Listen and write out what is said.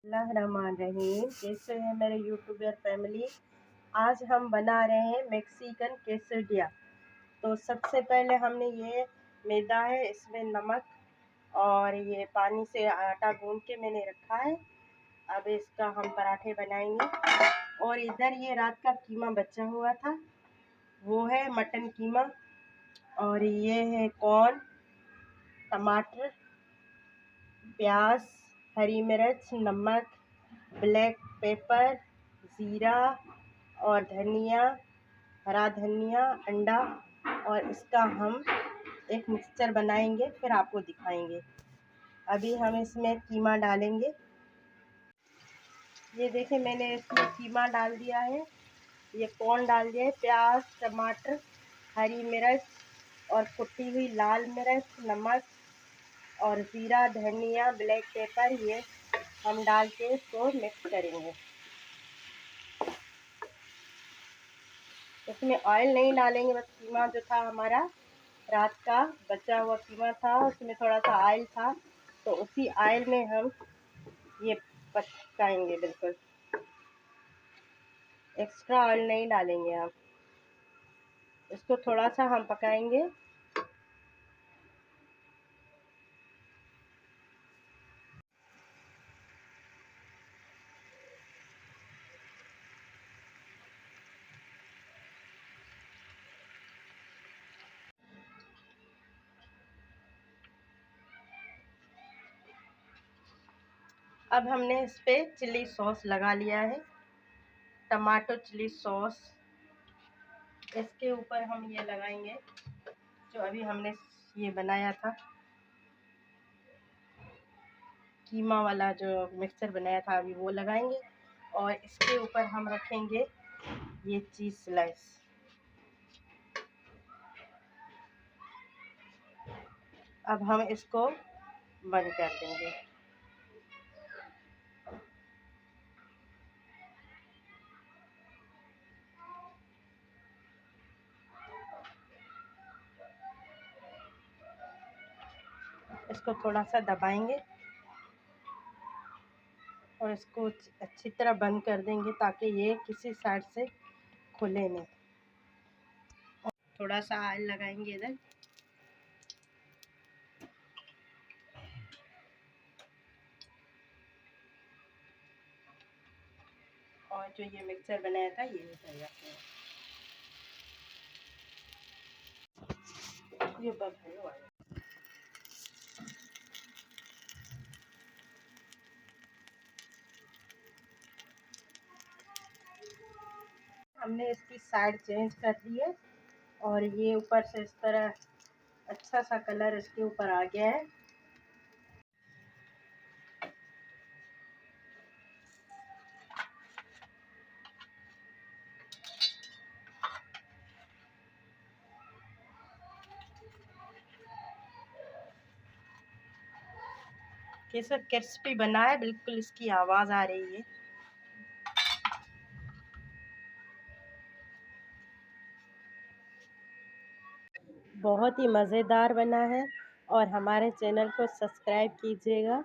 रहीम। कैसे हैं मेरे यूट्यूबर फैमिली। आज हम बना रहे हैं मैक्सिकन quesadilla। तो सबसे पहले हमने ये मैदा है, इसमें नमक और ये पानी से आटा गूंद के मैंने रखा है। अब इसका हम पराठे बनाएंगे। और इधर ये रात का कीमा बचा हुआ था, वो है मटन कीमा। और ये है कॉर्न, टमाटर, प्याज, हरी मिर्च, नमक, ब्लैक पेपर, ज़ीरा और धनिया, हरा धनिया, अंडा। और इसका हम एक मिक्सचर बनाएंगे, फिर आपको दिखाएंगे। अभी हम इसमें कीमा डालेंगे। ये देखिए, मैंने इसमें कीमा डाल दिया है, ये कॉर्न डाल दिया है, प्याज, टमाटर, हरी मिर्च और कुटी हुई लाल मिर्च, नमक और ज़ीरा, धनिया, ब्लैक पेपर, ये हम डाल के इसको मिक्स करेंगे। इसमें ऑयल नहीं डालेंगे, बस कीमा जो था हमारा रात का बचा हुआ कीमा था, उसमें थोड़ा सा ऑयल था, तो उसी ऑयल में हम ये पकाएंगे। बिल्कुल एक्स्ट्रा ऑयल नहीं डालेंगे हम, इसको थोड़ा सा हम पकाएंगे। अब हमने इस पे चिल्ली सॉस लगा लिया है, टमाटो चिल्ली सॉस। इसके ऊपर हम ये लगाएंगे जो अभी हमने ये बनाया था, कीमा वाला जो मिक्सचर बनाया था, अभी वो लगाएंगे। और इसके ऊपर हम रखेंगे ये चीज़ स्लाइस। अब हम इसको बंद कर देंगे। इसको थोड़ा सा दबाएंगे और इसको अच्छी तरह बंद कर देंगे, ताकि ये किसी साइड से खुले नहीं। थोड़ा सा ऑयल लगाएंगे इधर, और जो ये मिक्सचर बनाया था ये निकल जाते हैं। ये बस हमने इसकी साइड चेंज कर दी है, और ये ऊपर से इस तरह अच्छा सा कलर इसके ऊपर आ गया है। कैसा क्रिस्पी बना है, बिल्कुल इसकी आवाज़ आ रही है। बहुत ही मज़ेदार बना है, और हमारे चैनल को सब्सक्राइब कीजिएगा।